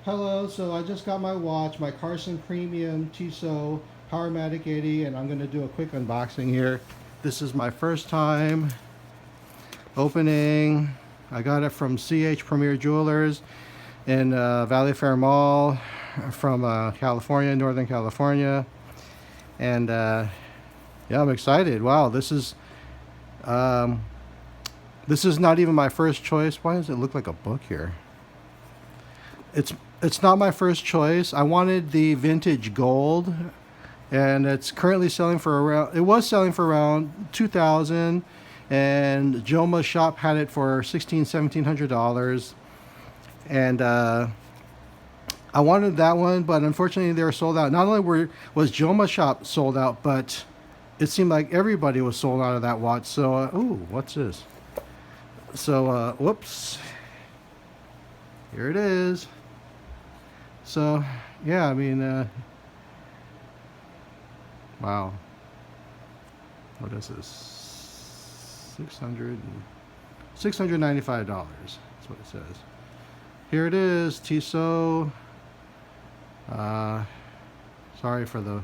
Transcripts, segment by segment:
Hello, so I just got my watch, my Carson Premium Tissot Powermatic 80, and I'm going to do a quick unboxing here. This is my first time opening. I got it from CH Premier Jewelers in Valley Fair Mall from California, Northern California. And yeah, I'm excited. Wow, this is not even my first choice. Why does it look like a book here? It's not my first choice. I wanted the vintage gold, and it's currently selling for around. It was selling for around $2,000, and Joma's shop had it for $1,700. And I wanted that one, but unfortunately they were sold out. Not only was Joma's shop sold out, but it seemed like everybody was sold out of that watch. So, ooh, what's this? So, whoops. Here it is. So, yeah, I mean, wow. What is this? $695. That's what it says. Here it is, Tissot. Sorry for the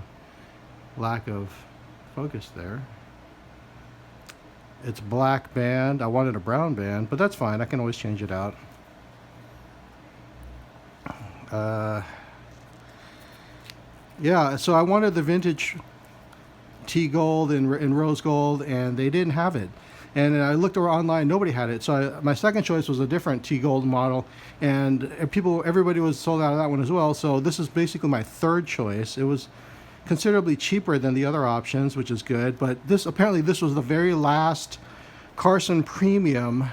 lack of focus there. It's black band. I wanted a brown band, but that's fine. I can always change it out. Yeah, so I wanted the vintage tea gold and rose gold, and they didn't have it. And I looked around online, nobody had it. So my second choice was a different tea gold model, and everybody was sold out of that one as well. So this is basically my third choice. It was considerably cheaper than the other options, which is good. But apparently this was the very last Carson Premium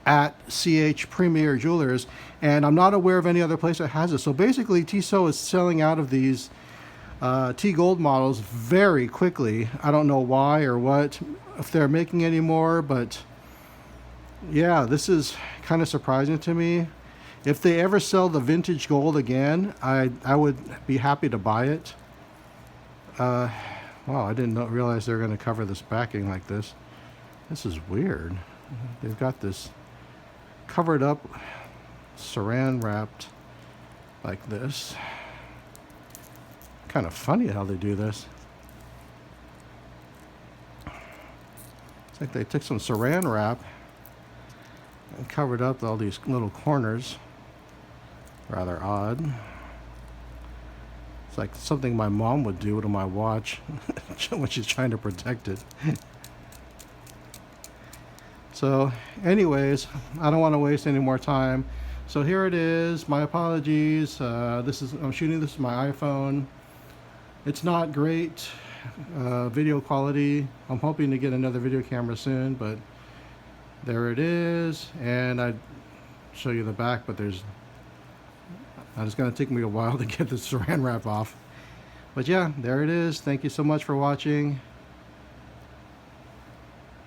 at CH Premier Jewelers, and I'm not aware of any other place that has it. So basically Tissot is selling out of these tea gold models very quickly. I don't know why or what, if they're making any more, but yeah, this is kind of surprising to me. If they ever sell the vintage gold again, I would be happy to buy it. Wow, I didn't realize they were going to cover this backing like this. This is weird. They've got this covered up, saran wrapped like this. Kind of funny how they do this. It's like they took some saran wrap and covered up all these little corners. Rather odd. It's like something my mom would do to my watch when she's trying to protect it. So anyways, I don't want to waste any more time. So here it is. My apologies. I'm shooting this with my iPhone. It's not great video quality. I'm hoping to get another video camera soon, but there it is. And I'd show you the back, but it's going to take me a while to get the saran wrap off. But yeah, there it is. Thank you so much for watching.